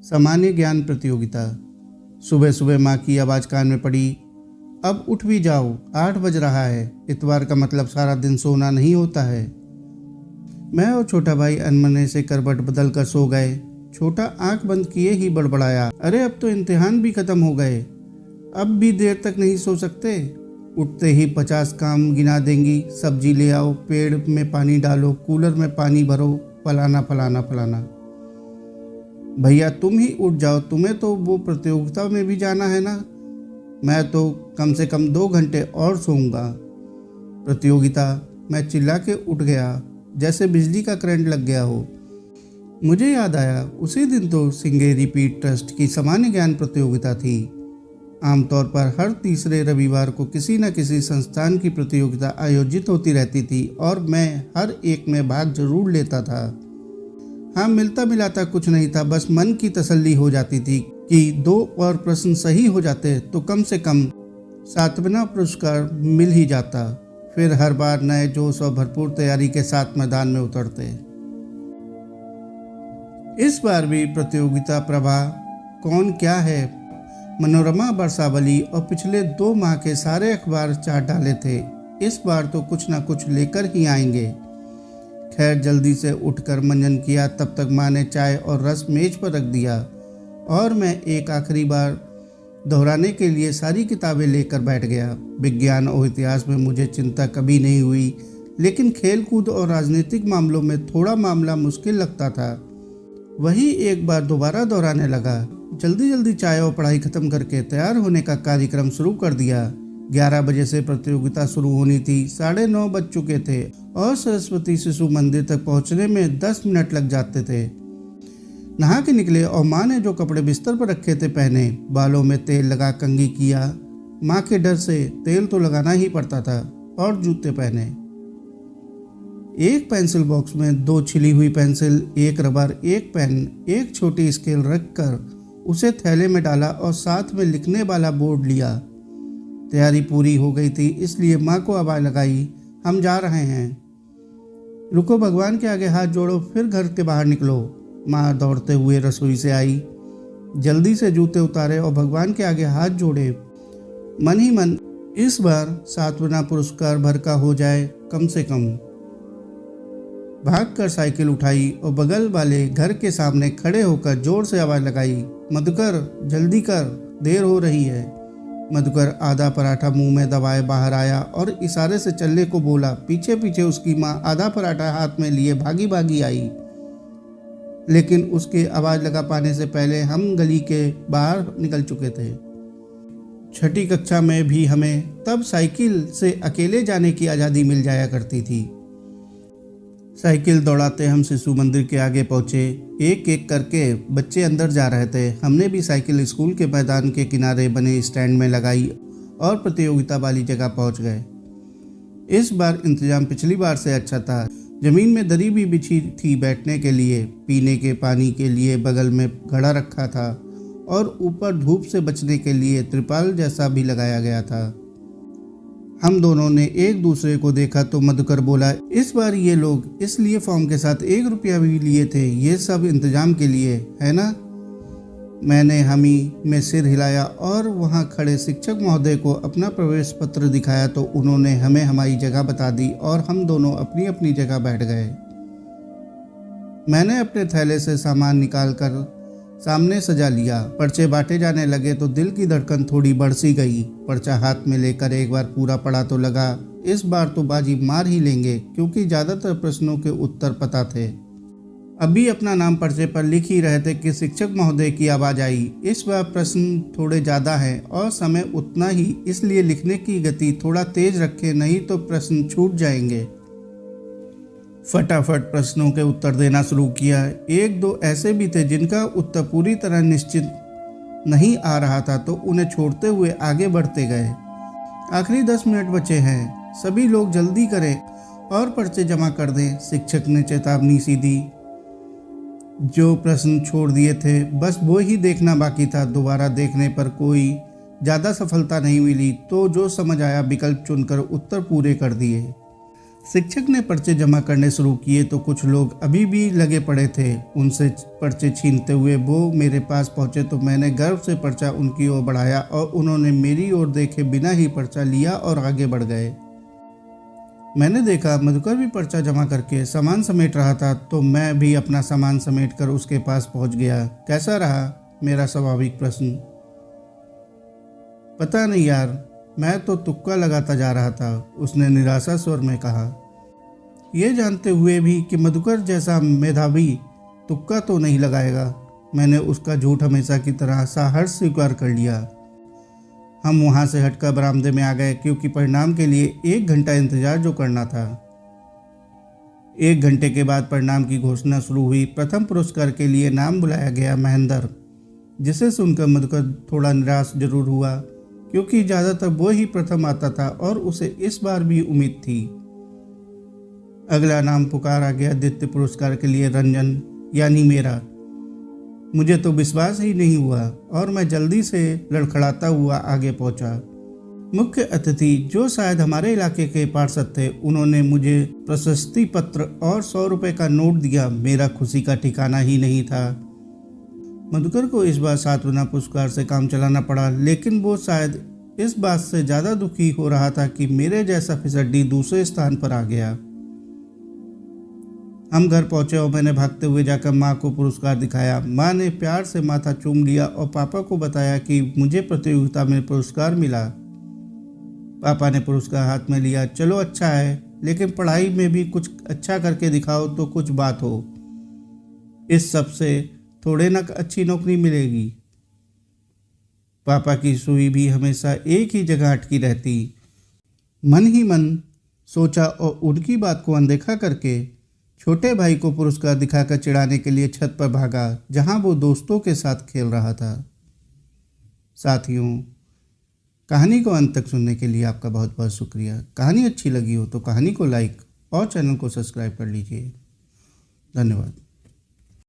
सामान्य ज्ञान प्रतियोगिता। सुबह सुबह माँ की आवाज़ कान में पड़ी, अब उठ भी जाओ, 8 बज रहा है। इतवार का मतलब सारा दिन सोना नहीं होता है। मैं और छोटा भाई अनमने से करवट बदल कर सो गए। छोटा आंख बंद किए ही बड़बड़ाया, अरे अब तो इम्तिहान भी खत्म हो गए, अब भी देर तक नहीं सो सकते। उठते ही 50 काम गिना देंगी, सब्जी ले आओ, पेड़ में पानी डालो, कूलर में पानी भरो, फलाना फलाना फलाना। भैया तुम ही उठ जाओ, तुम्हें तो वो प्रतियोगिता में भी जाना है ना। मैं तो कम से कम 2 घंटे और सोऊंगा। प्रतियोगिता, मैं चिल्ला के उठ गया जैसे बिजली का करंट लग गया हो। मुझे याद आया, उसी दिन तो सिंगेरी पीठ ट्रस्ट की सामान्य ज्ञान प्रतियोगिता थी। आमतौर पर हर तीसरे रविवार को किसी न किसी संस्थान की प्रतियोगिता आयोजित होती रहती थी और मैं हर एक में भाग जरूर लेता था। हाँ, मिलता मिलाता कुछ नहीं था, बस मन की तसल्ली हो जाती थी कि 2 और प्रश्न सही हो जाते तो कम से कम 7वां पुरस्कार मिल ही जाता। फिर हर बार नए जोश और भरपूर तैयारी के साथ मैदान में उतरते। इस बार भी प्रतियोगिता प्रभा कौन क्या है, मनोरमा वर्षावली और पिछले 2 माह के सारे अखबार चाट डाले थे। इस बार तो कुछ ना कुछ लेकर ही आएंगे। खैर, जल्दी से उठकर मंजन किया, तब तक माँ ने चाय और रस मेज पर रख दिया और मैं एक आखिरी बार दोहराने के लिए सारी किताबें लेकर बैठ गया। विज्ञान और इतिहास में मुझे चिंता कभी नहीं हुई, लेकिन खेल कूद और राजनीतिक मामलों में थोड़ा मामला मुश्किल लगता था। वही एक बार दोबारा दोहराने लगा। जल्दी जल्दी चाय और पढ़ाई खत्म करके तैयार होने का कार्यक्रम शुरू कर दिया। 11 बजे से प्रतियोगिता शुरू होनी थी। 9:30 बज चुके थे और सरस्वती शिशु मंदिर तक पहुंचने में 10 मिनट लग जाते थे। नहा के निकले और माँ ने जो कपड़े बिस्तर पर रखे थे पहने, बालों में तेल लगा कंघी किया। माँ के डर से तेल तो लगाना ही पड़ता था, और जूते पहने। एक पेंसिल बॉक्स में 2 छिली हुई पेंसिल, एक रबर, एक पेन, एक छोटी स्केल रखकर उसे थैले में डाला और साथ में लिखने वाला बोर्ड लिया। तैयारी पूरी हो गई थी, इसलिए माँ को आवाज़ लगाई, हम जा रहे हैं। रुको, भगवान के आगे हाथ जोड़ो, फिर घर के बाहर निकलो। माँ दौड़ते हुए रसोई से आई, जल्दी से जूते उतारे और भगवान के आगे हाथ जोड़े। मन ही मन, इस बार 7वां पुरस्कार भर का हो जाए कम से कम। भागकर साइकिल उठाई और बगल वाले घर के सामने खड़े होकर जोर से आवाज़ लगाई, मधुकर जल्दी कर, देर हो रही है। मधुकर आधा पराठा मुंह में दबाए बाहर आया और इशारे से चलने को बोला। पीछे पीछे उसकी माँ आधा पराठा हाथ में लिए भागी भागी आई, लेकिन उसके आवाज़ लगा पाने से पहले हम गली के बाहर निकल चुके थे। 6ठी कक्षा में भी हमें तब साइकिल से अकेले जाने की आज़ादी मिल जाया करती थी। साइकिल दौड़ाते हम शिशु मंदिर के आगे पहुँचे। एक एक करके बच्चे अंदर जा रहे थे। हमने भी साइकिल स्कूल के मैदान के किनारे बने स्टैंड में लगाई और प्रतियोगिता वाली जगह पहुँच गए। इस बार इंतजाम पिछली बार से अच्छा था। ज़मीन में दरी भी बिछी थी बैठने के लिए। पीने के पानी के लिए बगल में घड़ा रखा था और ऊपर धूप से बचने के लिए त्रिपाल जैसा भी लगाया गया था। हम दोनों ने एक दूसरे को देखा तो मधुकर बोला, इस बार ये लोग इसलिए फॉर्म के साथ 1 रुपया भी लिए थे, ये सब इंतजाम के लिए है ना। मैंने हामी में सिर हिलाया और वहाँ खड़े शिक्षक महोदय को अपना प्रवेश पत्र दिखाया तो उन्होंने हमें हमारी जगह बता दी और हम दोनों अपनी अपनी जगह बैठ गए। मैंने अपने थैले से सामान निकालकर सामने सजा लिया। पर्चे बांटे जाने लगे तो दिल की धड़कन थोड़ी बढ़ सी गई। पर्चा हाथ में लेकर एक बार पूरा पढ़ा तो लगा, इस बार तो बाजी मार ही लेंगे, क्योंकि ज़्यादातर प्रश्नों के उत्तर पता थे। अभी अपना नाम पर्चे पर लिख ही रहे थे कि शिक्षक महोदय की आवाज़ आई, इस बार प्रश्न थोड़े ज़्यादा हैं और समय उतना ही, इसलिए लिखने की गति थोड़ा तेज रखें, नहीं तो प्रश्न छूट जाएंगे। फटाफट प्रश्नों के उत्तर देना शुरू किया। 1-2 ऐसे भी थे जिनका उत्तर पूरी तरह निश्चित नहीं आ रहा था, तो उन्हें छोड़ते हुए आगे बढ़ते गए। आखिरी 10 मिनट बचे हैं, सभी लोग जल्दी करें और पर्चे जमा कर दें, शिक्षक ने चेतावनी सी दी। जो प्रश्न छोड़ दिए थे बस वो ही देखना बाकी था। दोबारा देखने पर कोई ज़्यादा सफलता नहीं मिली, तो जो समझ आया विकल्प चुनकर उत्तर पूरे कर दिए। शिक्षक ने पर्चे जमा करने शुरू किए तो कुछ लोग अभी भी लगे पड़े थे। उनसे पर्चे छीनते हुए वो मेरे पास पहुंचे तो मैंने गर्व से पर्चा उनकी ओर बढ़ाया और उन्होंने मेरी ओर देखे बिना ही पर्चा लिया और आगे बढ़ गए। मैंने देखा मधुकर भी पर्चा जमा करके सामान समेट रहा था तो मैं भी अपना सामान समेट कर उसके पास पहुंच गया। कैसा रहा? मेरा स्वाभाविक प्रश्न। पता नहीं यार, मैं तो तुक्का लगाता जा रहा था, उसने निराशा स्वर में कहा। ये जानते हुए भी कि मधुकर जैसा मेधावी तुक्का तो नहीं लगाएगा, मैंने उसका झूठ हमेशा की तरह सहर्ष स्वीकार कर लिया। हम वहाँ से हटकर बरामदे में आ गए क्योंकि परिणाम के लिए 1 घंटा इंतजार जो करना था। 1 घंटे के बाद परिणाम की घोषणा शुरू हुई। प्रथम पुरस्कार के लिए नाम बुलाया गया महेंद्र, जिसे सुनकर मधुकर थोड़ा निराश जरूर हुआ क्योंकि ज़्यादातर वो ही प्रथम आता था और उसे इस बार भी उम्मीद थी। अगला नाम पुकारा गया द्वितीय पुरस्कार के लिए रंजन, यानी मेरा। मुझे तो विश्वास ही नहीं हुआ और मैं जल्दी से लड़खड़ाता हुआ आगे पहुंचा। मुख्य अतिथि, जो शायद हमारे इलाके के पार्षद थे, उन्होंने मुझे प्रशस्ति पत्र और 100 रुपये का नोट दिया। मेरा खुशी का ठिकाना ही नहीं था। मधुकर को इस बार सांत्वना पुरस्कार से काम चलाना पड़ा, लेकिन वो शायद इस बात से ज़्यादा दुखी हो रहा था कि मेरे जैसा फिसड्डी दूसरे स्थान पर आ गया। हम घर पहुंचे और मैंने भागते हुए जाकर माँ को पुरस्कार दिखाया। माँ ने प्यार से माथा चूम लिया और पापा को बताया कि मुझे प्रतियोगिता में पुरस्कार मिला। पापा ने पुरस्कार हाथ में लिया। चलो अच्छा है, लेकिन पढ़ाई में भी कुछ अच्छा करके दिखाओ तो कुछ बात हो। इस सब से थोड़े ना अच्छी नौकरी मिलेगी। पापा की सुई भी हमेशा एक ही जगह अटकी रहती। मन ही मन सोचा और उनकी बात को अनदेखा करके छोटे भाई को पुरस्कार दिखाकर चिढ़ाने के लिए छत पर भागा, जहां वो दोस्तों के साथ खेल रहा था। साथियों, कहानी को अंत तक सुनने के लिए आपका बहुत बहुत शुक्रिया। कहानी अच्छी लगी हो तो कहानी को लाइक और चैनल को सब्सक्राइब कर लीजिए। धन्यवाद।